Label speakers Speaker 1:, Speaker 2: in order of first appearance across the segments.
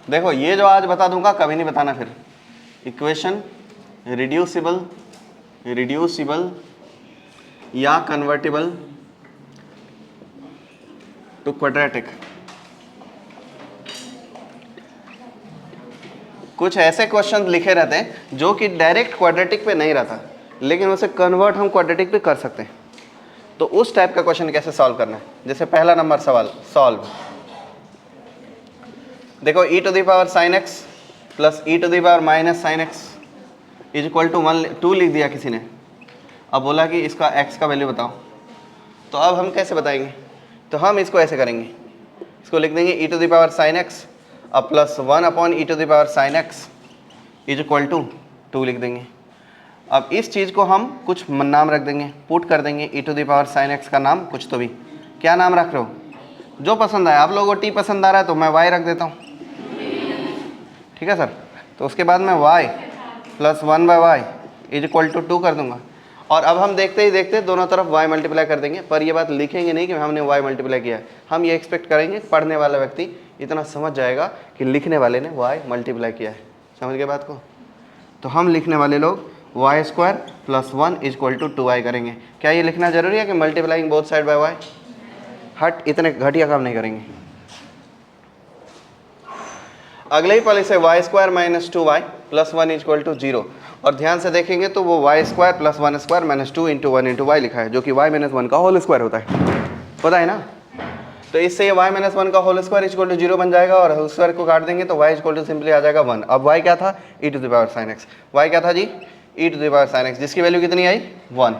Speaker 1: देखो ये जो आज बता दूंगा कभी नहीं बताना फिर। इक्वेशन रिड्यूसिबल या कन्वर्टिबल टू क्वाड्रेटिक। कुछ ऐसे क्वेश्चन लिखे रहते हैं जो कि डायरेक्ट क्वाड्रेटिक पे नहीं रहता, लेकिन उसे कन्वर्ट हम क्वाड्रेटिक पे कर सकते हैं। तो उस टाइप का क्वेश्चन कैसे सॉल्व करना है। जैसे पहला नंबर सवाल सॉल्व। देखो e to the power sin x plus e to the power minus sin x is equal to 2 लिख दिया किसी ने। अब बोला कि इसका x का वैल्यू बताओ। तो अब हम कैसे बताएंगे, तो हम इसको ऐसे करेंगे, इसको लिख देंगे e to the power sin x अब plus 1 upon e to the power sin x is equal to 2 लिख देंगे। अब इस चीज़ को हम कुछ नाम रख देंगे, पुट कर देंगे e to the power sin x का नाम कुछ तो भी। क्या नाम रख रहे हो, जो पसंद आए। आप लोगों को t पसंद आ रहा है तो मैं y रख देता हूँ, ठीक है सर। तो उसके बाद मैं y plus 1/y is equal to 2 कर दूंगा। और अब हम देखते ही देखते दोनों तरफ y मल्टीप्लाई कर देंगे, पर ये बात लिखेंगे नहीं कि हमने y मल्टीप्लाई किया है। हम ये एक्सपेक्ट करेंगे पढ़ने वाला व्यक्ति इतना समझ जाएगा कि लिखने वाले ने y मल्टीप्लाई किया है। समझ गए बात को। तो हम लिखने वाले लोग y square plus 1 is equal to 2y करेंगे। क्या ये लिखना जरूरी है कि multiplying both side by y? हट, इतने घटिया काम नहीं करेंगे। अगले ही पल इसे y square minus 2y plus 1 is equal to 0। और ध्यान से देखेंगे तो वो y square plus 1 square minus 2 into 1 into y लिखा है, जो कि y माइनस 1 का होल स्क्वायर होता है, पता है ना। तो इससे ये y माइनस 1 का whole square is equal to 0 बन जाएगा और होल स्क्वायर को काट देंगे तो y is equal to simply आ जाएगा 1। अब y क्या था, e to the power sin x। y क्या था जी, e to the power sin x, जिसकी वैल्यू कितनी आई 1।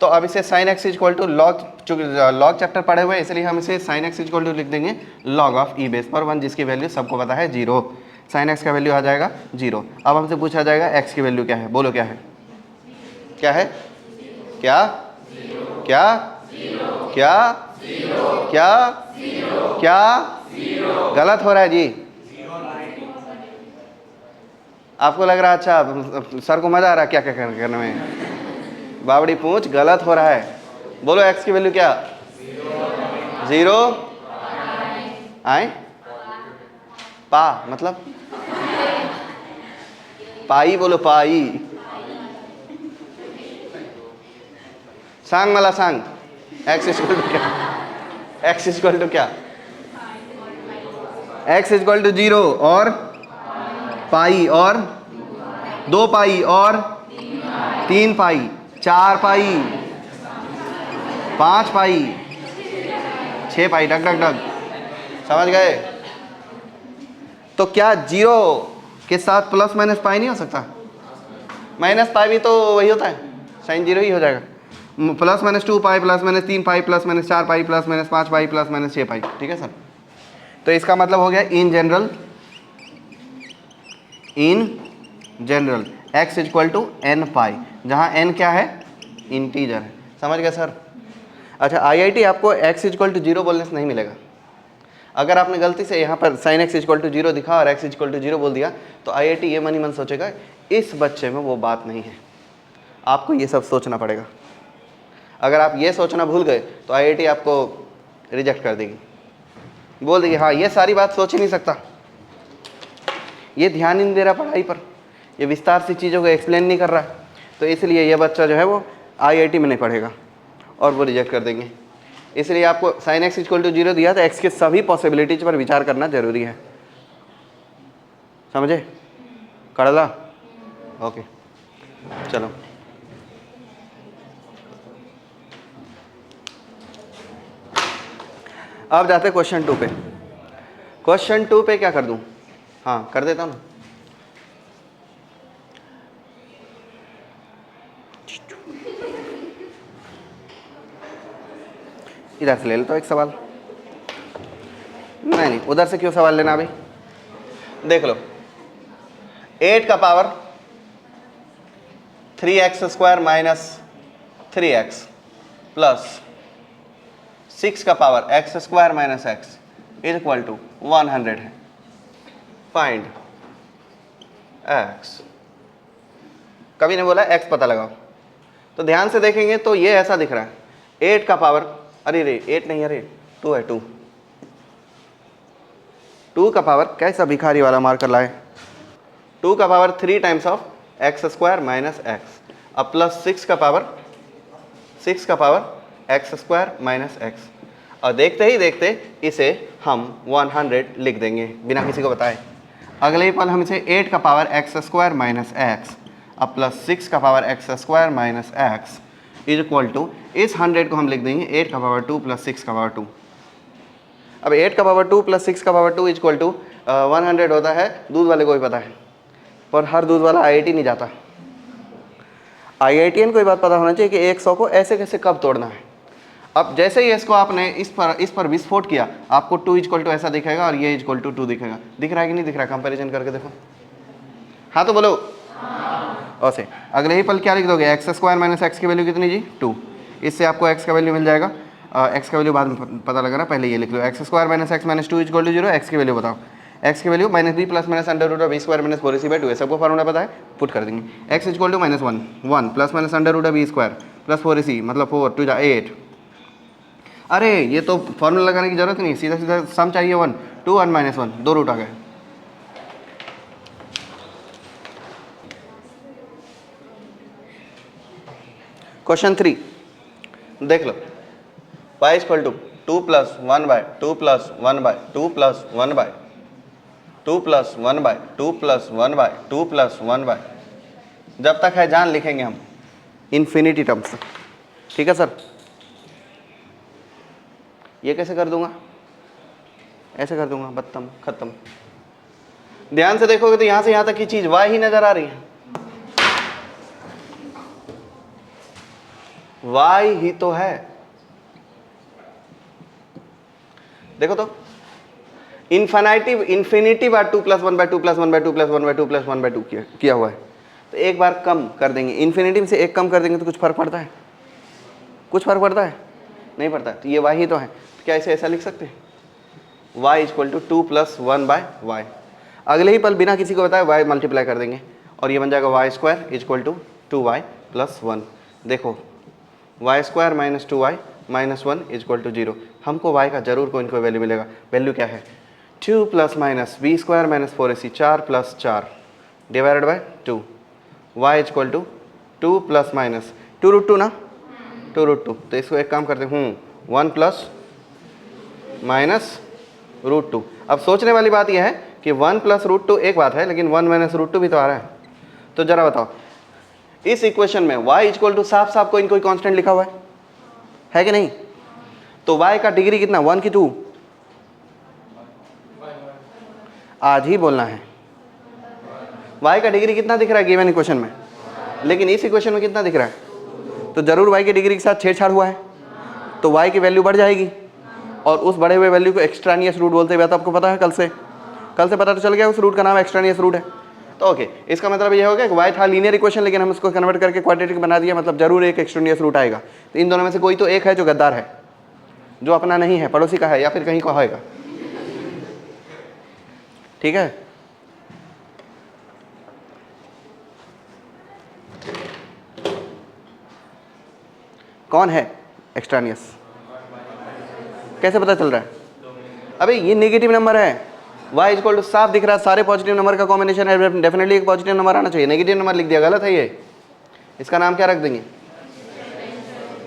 Speaker 1: तो अब इसे sin x is equal to log, चूंकि लॉग चैप्टर पढ़े हुए इसलिए हम इसे sin x is equal to लिख देंगे log ऑफ e बेस पर 1, जिसकी वैल्यू सबको पता है 0। sin x का वैल्यू आ जाएगा 0। अब हमसे पूछा जाएगा x की वैल्यू क्या है, बोलो क्या है, क्या है, क्या क्या क्या क्या क्या गलत हो रहा है जी। आपको लग रहा है अच्छा सर को मजा आ रहा है क्या क्या करने में, बावड़ी पूछ गलत हो रहा है। बोलो x की वैल्यू क्या, 0 आए पा मतलब पाई, बोलो पाई, सांग मला सांग, x इक्वल टू क्या, x इक्वल टू क्या, x इक्वल टू 0 और पाई और 2 पाई और 3 पाई 4 पाई 5 पाई 6 पाई, डग डग डग, समझ गए। तो क्या 0 के साथ प्लस माइनस पाई नहीं हो सकता, माइनस पाई भी तो वही होता है, साइन 0 ही हो जाएगा। Plus minus 2 pi plus minus 3 pi plus minus 4 pi plus minus 5 pi plus minus 6 pi, ठीक है सर। तो इसका मतलब हो गया in general x is equal to n pi, जहाँ n क्या है, इंटीजर है। समझ गए सर। अच्छा IIT आपको x इज इक्वल टू 0 बोलने से नहीं मिलेगा। अगर आपने गलती से यहाँ पर sin x is equal to 0 दिखा और x इज इक्वल टू 0 बोल दिया तो IIT ये मन ही मन सोचेगा इस बच्चे में वो बात नहीं है। आपको ये सब सोचना पड़ेगा। अगर आप ये सोचना भूल गए तो IIT आपको रिजेक्ट कर देगी, बोल देगी हाँ ये सारी बात सोच ही नहीं सकता, ये ध्यान ही नहीं दे रहा पढ़ाई पर, ये विस्तार से चीज़ों को एक्सप्लेन नहीं कर रहा, तो इसलिए ये बच्चा जो है वो IIT में नहीं पढ़ेगा और वो रिजेक्ट कर देंगे। इसलिए आपको sin x इक्वल टू 0 दिया तो x के सभी पॉसिबिलिटीज पर विचार करना जरूरी है, समझे कड़ला। ओके चलो अब जाते क्वेश्चन 2 पे। क्वेश्चन 2 पे क्या कर दूं, हाँ कर देता हूँ ना। इधर से ले लेता हूँ एक सवाल, नहीं उधर से क्यों सवाल लेना अभी। देख लो 8 का power 3x square minus 3x plus 6 का power x square minus x is equal to 100 है। Find x। कभी ने बोला x पता लगाओ, तो ध्यान से देखेंगे तो ये ऐसा दिख रहा है 8 का पावर, अरे रे 8 नहीं, अरे 2 है 2, 2 का पावर, कैसा भिखारी वाला मार्कर लाए, 2 का power 3 times of x square minus x, अब प्लस 6 का power x square minus x, और देखते ही देखते इसे हम 100 लिख देंगे बिना किसी को बताए। अगले ही पल हम इसे 8 का power x square minus x, अब प्लस 6 का power x square minus x is equal to, इस 100 को हम लिख देंगे 8 का पावर 2 प्लस 6 का पावर 2। अब 8 का पावर 2 प्लस 6 का पावर 2 इज इक्वल टू 100 होता है, दूध वाले को भी पता है, पर हर दूध वाला IIT नहीं जाता। IITian को ये बात पता होना चाहिए कि 100 को ऐसे कैसे कब तोड़ना है। अब जैसे ही इसको आपने इस पर विस्फोट किया, आपको 2 इक्वल टू ऐसा दिखेगा और ये इक्वल टू 2 दिखेगा। दिख रहा है कि नहीं दिख रहा है, कंपैरिजन करके देखो। हाँ तो बोलो ऐसे। अगले ही पल क्या लिख दोगे, एक्स स्क्वायर माइनस एक्स की वैल्यू कितनी जी 2, इससे आपको एक्स का वैल्यू मिल जाएगा। एक्स का वैल्यू बाद में पता लग रहा है, पहले ये लिख लो, x square minus x minus 2 equal to 0। X की वैल्यू बताओ, एक्स की value minus b plus minus under root of b square minus 4ac/2 है, सबको फॉर्मूला पता है, पुट कर देंगे। X equal to minus 1 plus minus under root of b square plus 4ac मतलब 4 2 8। अरे ये तो फॉर्मूला लगाने की जरूरत नहीं, सीधा सीधा सम चाहिए 1 2 1 माइनस 1, 2 रूट आ गए। क्वेश्चन 3 देख लो, y equal to 2 plus 1 by 2 plus 1 by 2 plus 1 by 2 plus 1 by 2 plus 1 by 2 plus 1 by, जब तक है जान लिखेंगे हम इन्फिनिटी टर्म्स, ठीक है सर। ये कैसे कर दूंगा, ऐसे कर दूंगा, बत्तम खत्म। ध्यान से देखोगे तो यहां से यहां तक की चीज y ही नजर आ रही है, y ही तो है। देखो तो इन्फिनिटी बार 2 plus 1 by 2 plus 1 by 2 plus 1 by 2 plus 1 by 2 किया हुआ है, तो एक बार कम कर देंगे, इन्फिनिटी में से एक कम कर देंगे तो कुछ फर्क पड़ता है, कुछ फर्क पड़ता है नहीं पड़ता, तो ये y ही तो है। तो क्या इसे ऐसा लिख सकते हैं, y equal to 2 plus 1 by y. अगले ही पल बिना किसी को बताए y मल्टीप्लाई कर देंगे और ये बन जाएगा y square equal to 2y plus 1। देखो y square minus 2y minus 1 equal to 0। हमको y का जरूर कोई कोई वैल्यू मिलेगा। वैल्यू क्या है, 2 plus minus b square minus 4ac 4 plus 4 divided by 2, y equal to 2 plus minus 2 root 2 ना, 2 रूट 2। तो इसको एक काम करते हूँ 1 प्लस माइनस रूट 2। अब सोचने वाली बात यह है कि 1 प्लस रूट 2 एक बात है, लेकिन 1 माइनस रूट 2 भी तो आ रहा है। तो जरा बताओ इस इक्वेशन में y इक्वल टू साफ साफ कोई कोई कांस्टेंट लिखा हुआ है कि नहीं, तो y का डिग्री कितना 1 की 2, आज ही बोलना है। y का डिग्री कितना दिख रहा है गिवन इक्वेशन में, लेकिन इस इक्वेशन में कितना दिख रहा है, तो जरूर y की डिग्री के साथ छेड़छाड़ हुआ है, तो y की वैल्यू बढ़ जाएगी और उस बढ़े हुए वैल्यू को एक्सट्रानियस रूट बोलते हैं। तो आपको पता है कल से पता तो चल गया उस रूट का नाम एक्सट्रानियस रूट है। तो ओके, इसका मतलब ये हो गया कि y था लीनियर इक्वेशन, लेकिन हम उसको कन्वर्ट करके क्वाड्रेटिक बना दिया, मतलब जरूर एक एक्सट्रानियस रूट आएगा। तो इन दोनों में से कोई तो एक है जो गद्दार है, जो अपना नहीं है, पड़ोसी का है या फिर कहीं का होएगा, ठीक है। कौन है एक्सट्रानियस, कैसे पता चल रहा है, अबे ये नेगेटिव नंबर है, y इक्वल टू साफ दिख रहा है, सारे पॉजिटिव नंबर का कॉम्बिनेशन है, डेफिनेटली एक पॉजिटिव नंबर आना चाहिए। नेगेटिव नंबर लिख दिया, गलत है ये, इसका नाम क्या रख देंगे,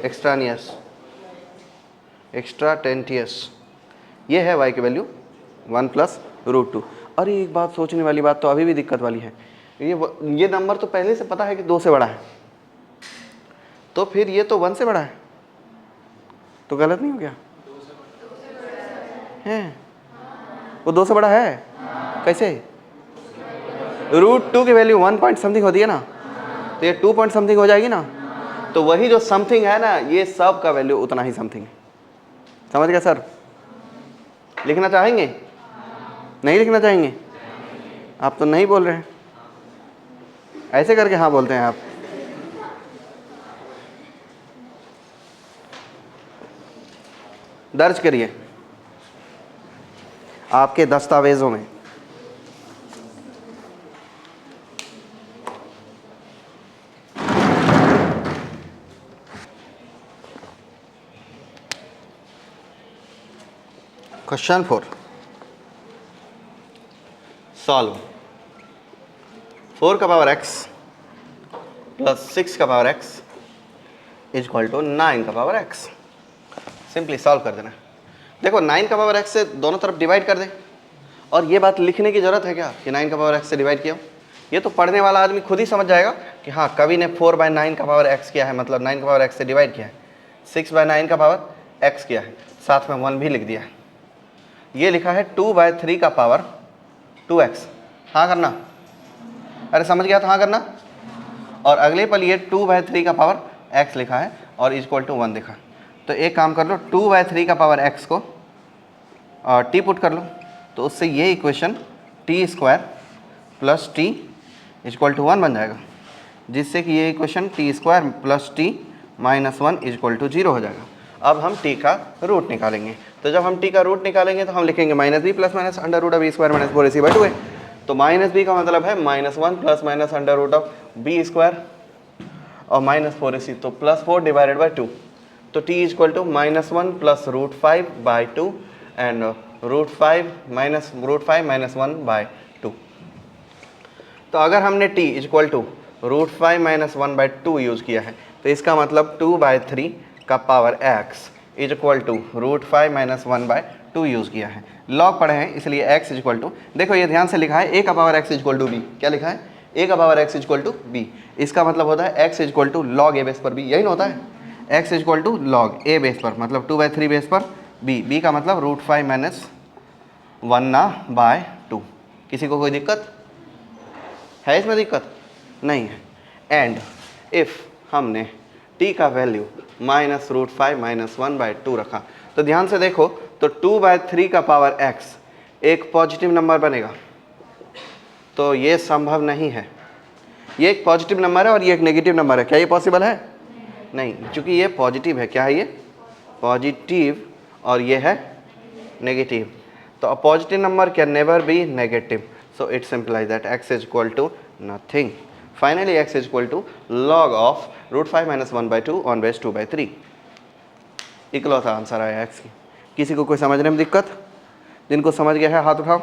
Speaker 1: एक्सट्रानियस, एक्स्ट्राटेंटियस। ये है y की वैल्यू 1 प्लस रूट 2। अरे एक बात सोचने वाली बात तो अभी भी दिक्कत वाली है, ये नंबर तो पहले से पता है कि 2 से बड़ा है, तो फिर ये तो 1 से बड़ा है, तो गलत नहीं हो गया है, वो 2 से बड़ा है, कैसे, रूट 2 की वैल्यू 1 पॉइंट समथिंग होती है ना, तो ये 2 पॉइंट समथिंग हो जाएगी ना, तो वही जो समथिंग है ना, ये सब का वैल्यू उतना ही समथिंग है। समझ गया सर, लिखना चाहेंगे, नहीं लिखना चाहेंगे, आप तो नहीं बोल रहे हैं, ऐसे करके हाँ बोलते हैं आप। दर्ज करिए आपके दस्तावेजों में। क्वेश्चन 4, सॉल्व 4 का पावर x प्लस 6 का power x is equal to 9 का पावर x। सिंपली सॉल्व कर देना। देखो 9 का पावर x से दोनों तरफ डिवाइड कर दे, और ये बात लिखने की ज़रूरत है क्या कि 9 का पावर x से डिवाइड किया? ये तो पढ़ने वाला आदमी खुद ही समझ जाएगा कि हाँ कवि ने 4/9 का पावर x किया है, मतलब 9 का पावर x से डिवाइड किया है, 6/9 का पावर x किया है, साथ में 1 भी लिख दिया है। ये लिखा है 2/3 का पावर 2x। हाँ करना, अरे समझ गया था हाँ करना। और अगले पल ये 2/3 का पावर x लिखा है और इक्वल टू 1 लिखा। तो एक काम कर लो, 2/3 का पावर x को t पुट कर लो, तो उससे ये equation t² plus t equal to 1 बन जाएगा, जिससे कि ये equation t² plus t minus 1 equal to 0 हो जाएगा। अब हम t का रूट निकालेंगे, तो जब हम t का रूट निकालेंगे तो हम लिखेंगे -b plus minus under root of b² minus 4ac/2a। तो -b का मतलब है -1 plus minus under root of b² और माइनस 4ac, तो +4/2। तो t equal to -1 plus √5/2 and √5 minus 1/2। तो अगर हमने t equal to √5 minus 1/2 use किया है, तो इसका मतलब 2/3 का power x is equal to √5 minus 1/2 use किया है। लॉग पढ़े हैं इसलिए x इक्वल टू, देखो ये ध्यान से लिखा है a का power x equal to b। क्या लिखा है? a का power x equal to b। इसका मतलब होता है x equal to log a base पर b, यही ना होता है? x equal to log a base पर मतलब 2/3 बेस पर b का मतलब √5 माइनस 1/2। किसी को कोई दिक्कत है इसमें? दिक्कत नहीं है। एंड इफ़ हमने t का वैल्यू -√5 माइनस 1/2 रखा, तो ध्यान से देखो, तो 2/3 का पावर x एक पॉजिटिव नंबर बनेगा, तो ये संभव नहीं है। ये एक पॉजिटिव नंबर है और ये एक नेगेटिव नंबर है, क्या ये पॉसिबल है? नहीं, क्योंकि ये पॉजिटिव है। क्या है ये? पॉजिटिव, और ये है नेगेटिव। तो a positive number can never be negative, so it implies that x is equal to nothing. Finally x is equal to log of √5 minus 1/2 on base 2/3। इकलौता आंसर आया x की। किसी को कोई समझने में दिक्कत? जिनको समझ गया है हाथ उठाओ।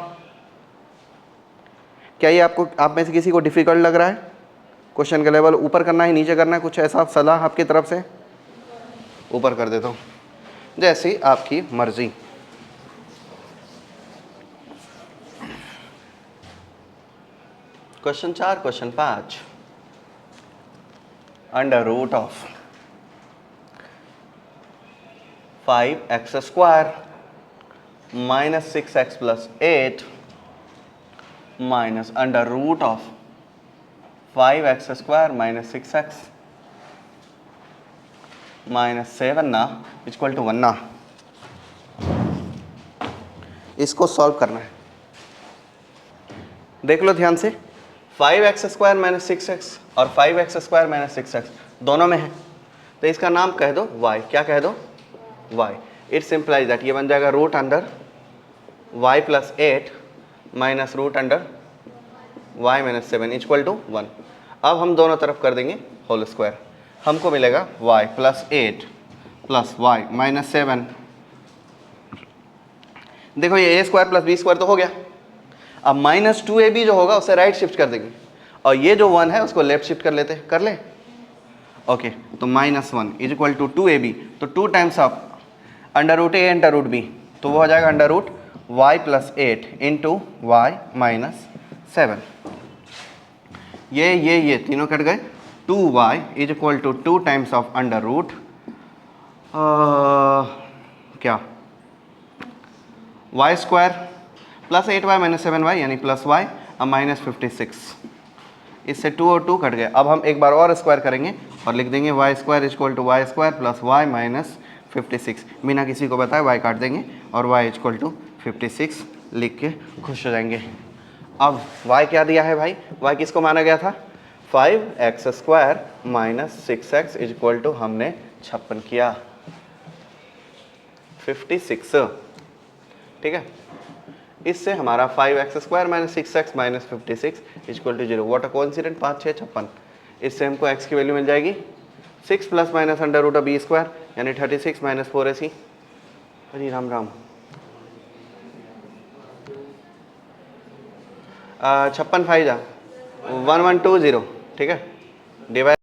Speaker 1: क्या ये आपको, आप में से किसी को डिफिकल्ट लग रहा है? क्वेश्चन का लेवल ऊपर करना है, नीचे करना है, कुछ ऐसा सलाह आपकी तरफ से? ऊपर कर देता हूँ, जैसी आपकी मर्जी। Question 4, question 5, under root of 5x² minus 6x plus 8 minus under root of 5x² minus 6x minus 7 ना इक्वल टू 1 ना। इसको सॉल्व करना है। देख लो ध्यान से, 5x² माइनस 6x और 5x² माइनस 6x दोनों में है, तो इसका नाम कह दो y। क्या कह दो? y। इट्स इम्प्लाइज दैट ये बन जाएगा root under y plus 8 minus root under y minus 7 equal to 1। अब हम दोनों तरफ कर देंगे होल स्क्वायर, हमको मिलेगा y plus 8 plus y minus 7। देखो ये a² प्लस b² तो हो गया। अब -2ab जो होगा उसे राइट शिफ्ट कर देंगे, और ये जो 1 है उसको लेफ्ट शिफ्ट कर लेते हैं। कर ले? ओके, तो -1 इज इक्वल टू 2ab, तो 2 times of under root a under root b, तो वो हो जाएगा under root y plus 8 into y minus 7। ये तीनों कट गए। 2y is equal to 2 times of under root क्या y² plus 8y minus 7y यानी प्लस y और माइनस 56। इससे 2 और 2 कट गए। अब हम एक बार और स्क्वायर करेंगे और लिख देंगे y² equal to y² plus y minus 56। बिना किसी को बताए y काट देंगे और y इक्वल टू 56 लिख के खुश हो जाएंगे। अब y क्या दिया है भाई? y किसको माना गया था? 5x² minus 6x equal to हमने 56 किया, 56। ठीक है, इससे हमारा 5x² minus 6x minus 56 equal to 0। What a coincident, 5 6 56। इससे हमको x की वैल्यू मिल जाएगी 6 plus minus under root of b² यानी 36 माइनस 4ac। हरी राम राम। 56 5 जा 1120, ठीक है, डिवाइड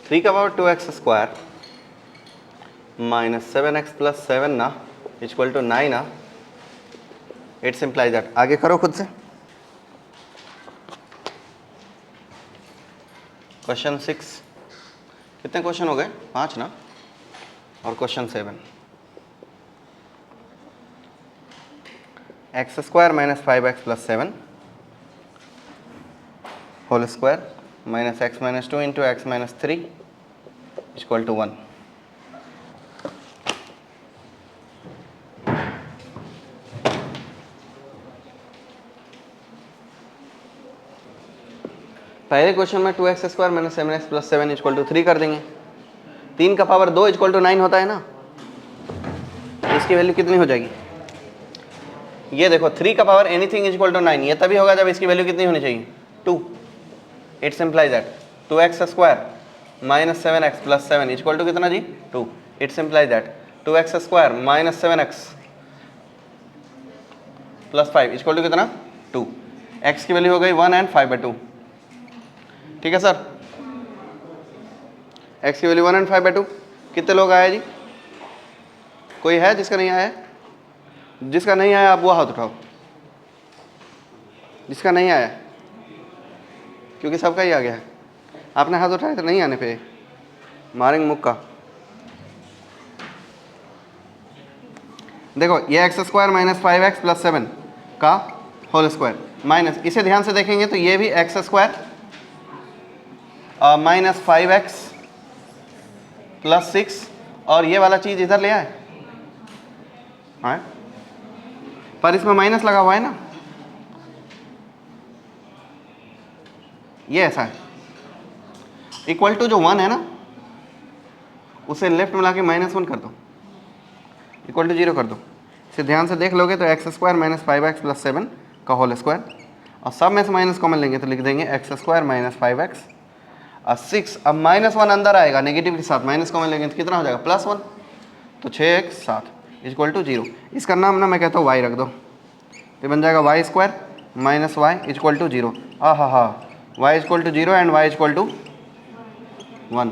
Speaker 1: थ्री का power 2x square minus 7x plus 7 ना इक्वल टू 9 ना, इट्स इम्प्लाइज दैट। आगे करो खुद से। क्वेश्चन 6, कितने क्वेश्चन हो गए? 5 ना, और question 7, x square minus 5x plus 7 whole square minus x minus 2 into x minus 3 equal to 1। पहले क्वेश्चन में 2x square minus 7x plus 7 equal to 3 कर देंगे। 3 का पावर 2 इक्वल टू 9 होता है ना, इसकी वैल्यू कितनी हो जाएगी? ये देखो 3 का पावर एनीथिंग इक्वल टू 9, ये तभी होगा जब इसकी वैल्यू कितनी होनी चाहिए? 2। It's implies that 2x square minus 7x plus 7 equal to कितना जी? 2। It's implies that 2x square minus 7x plus 5 equal to कितना? 2। x की वैल्यू हो गई 1 एंड 5/2, ठीक है सर। x की वैल्यू 1 एंड 5/2। कितने लोग आए जी? कोई है जिसका नहीं आया? जिसका नहीं आया आप वो हाथ उठाओ, जिसका नहीं आया, क्योंकि सबका ही आ गया है। आपने हाथ उठाया तो नहीं आने पे मारेंगे मुक्का। देखो ये x square minus 5x plus 7 का होल स्क्वायर माइनस, इसे ध्यान से देखेंगे तो ये भी x square minus 5x plus 6, और ये वाला चीज इधर ले आए, हाँ? पर इसमें माइनस लगा हुआ है ना, ये ऐसा है। इक्वल टू जो 1 है ना, उसे लेफ्ट में लाके -1 कर दो, इक्वल टू 0 कर दो। इसे ध्यान से देख लोगे तो x square minus 5x plus 7 का होल स्क्वायर, और सब में से माइनस कॉमन लेंगे तो लिख देंगे एक्स स्क्वायर माइनस 5x और 6। अब -1 अंदर आएगा नेगेटिव के साथ, माइनस कॉमन लेंगे तो कितना हो जाएगा? +1। तो 6x 7 इक्वल टू 0। इसका नाम ना मैं कहता हूँ y रख दो, तो बन जाएगा y square minus y equal to 0। हाँ, y equal to 0 and y equal to 1।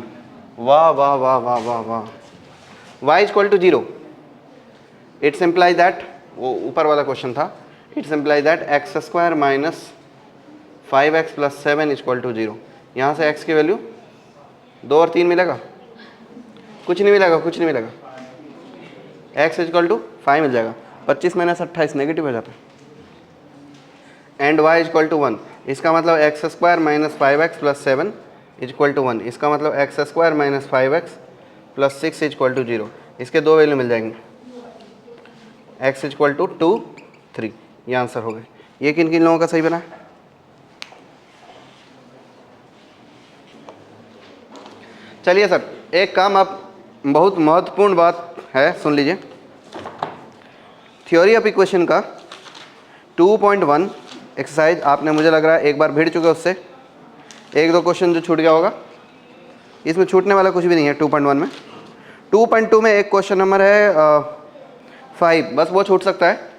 Speaker 1: वाह वाह वाह वाह वाह वाह, y equal to 0। It's imply that, वो ऊपर वाला क्वेश्चन था, it's imply that x square minus 5x plus 7 equal to 0। यहाँ से x की वैल्यू 2 और 3 मिलेगा? कुछ नहीं मिलेगा, कुछ नहीं मिलेगा। x इक्वल टू 5 मिल जाएगा। 25 माइनस 28 नेगेटिव हो जाता है। एंड y इक्वल टू 1, इसका मतलब x square minus 5x plus 7 equal to 1। इसका मतलब x square minus 5x plus 6 equal to 0। इसके दो वैल्यू मिल जाएंगे, x इक्वल टू 2 3। ये आंसर हो गए। ये किन किन लोगों का सही बना? चलिए सर, एक काम आप बहुत महत्वपूर्ण बात है, सुन लीजिए। थ्योरी ऑफ इक्वेशन का 2.1 एक्सरसाइज आपने, मुझे लग रहा है एक बार भिड़ चुके, उससे एक दो क्वेश्चन जो छूट गया होगा। इसमें छूटने वाला कुछ भी नहीं है 2.1 में। 2.2 में एक क्वेश्चन नंबर है 5, बस वो छूट सकता है,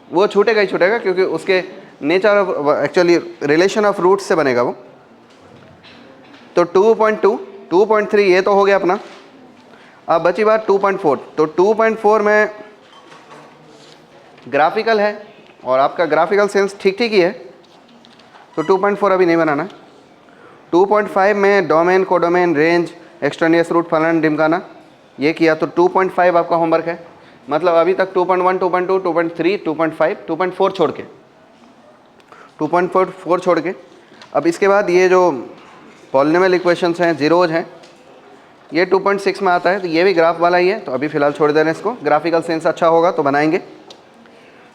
Speaker 1: वो छूटेगा ही छूटेगा, क्योंकि उसके nature of actually relation of roots से बनेगा वो। तो 2.2, 2.3 ये तो हो गया अपना। अब बची बात 2.4। तो 2.4 में ग्राफिकल है और आपका ग्राफिकल सेंस ठीक ठीक ही है, तो 2.4 अभी नहीं बनाना। 2.5 में domain, codomain, range, extraneous root, फलन, ढिमकाना, ये किया। तो 2.5 आपका होमवर्क है। मतलब अभी तक 2.1, 2.2, 2.3, 2.5, 2.4 छोड़ के, 2.4 छोड़ के। अब इसके बाद ये जो पॉलिनोमियल इक्वेशंस हैं, जीरोज हैं, ये 2.6 में आता है, तो ये भी ग्राफ वाला ही है, तो अभी फ़िलहाल छोड़ देना इसको। ग्राफिकल सेंस अच्छा होगा तो बनाएंगे।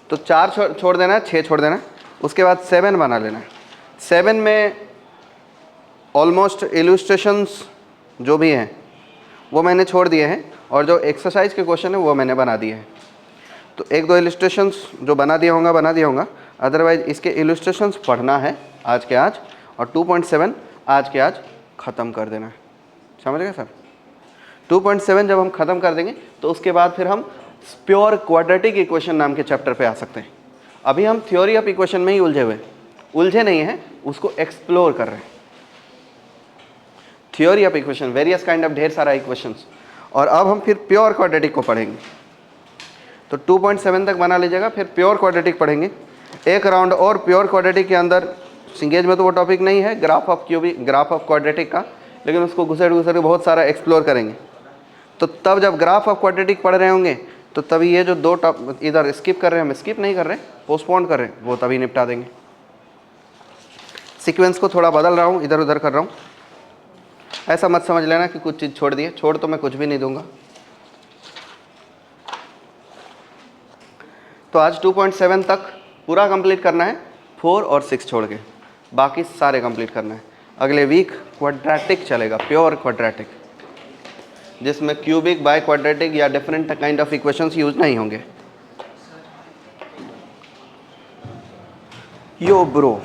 Speaker 1: तो 4 छोड़ देना है, 6 छोड़ देना है। उसके बाद 7 बना लेना है। 7 में ऑलमोस्ट इलस्ट्रेशंस जो भी हैं वो मैंने छोड़ दिए हैं, और जो एक्सरसाइज के क्वेश्चन है वो मैंने बना दिए हैं। तो एक दो इलस्ट्रेशंस जो बना दिया होगा, अदरवाइज इसके इलस्ट्रेशंस पढ़ना है आज के आज, और 2.7 आज के आज ख़त्म कर देना है। समझ गए सर? 2.7 जब हम ख़त्म कर देंगे तो उसके बाद फिर हम प्योर क्वाड्रेटिक इक्वेशन नाम के चैप्टर पे आ सकते हैं। अभी हम थ्योरी ऑफ इक्वेशन में ही उलझे नहीं हैं, उसको एक्सप्लोर कर रहे हैं। Theory of equation, various kind of, ढेर सारा इक्वेशंस, और अब हम फिर प्योर क्वाड्रेटिक को पढ़ेंगे। तो 2.7 तक बना लीजिएगा, फिर प्योर क्वाड्रेटिक पढ़ेंगे। एक राउंड और प्योर क्वाड्रेटिक के अंदर, सिंगेज में तो वो टॉपिक नहीं है ग्राफ ऑफ क्वाड्रेटिक का, लेकिन उसको घुसेड़ के बहुत सारा एक्सप्लोर करेंगे। तो तब जब ग्राफ ऑफ क्वाड्रेटिक पढ़ रहे होंगे तो तभी ये जो 2 टॉप इधर स्किप कर रहे हैं, हम स्किप नहीं कर रहे, पोस्टपोन कर रहे हैं, वो तभी निपटा देंगे। सीक्वेंस को थोड़ा बदल रहा हूँ, इधर उधर कर रहा हूँ। ऐसा मत समझ लेना कि कुछ चीज़ छोड़ दिए, छोड़ तो मैं कुछ भी नहीं दूंगा। तो आज 2.7 तक पूरा कंप्लीट करना है, 4 और 6 छोड़ के, बाकी सारे कंप्लीट करना है। अगले वीक क्वाड्रेटिक चलेगा, प्योर क्वाड्रेटिक, जिसमें क्यूबिक, बाय क्वाड्रेटिक या different kind of equations use नहीं होंगे। यो ब्रो।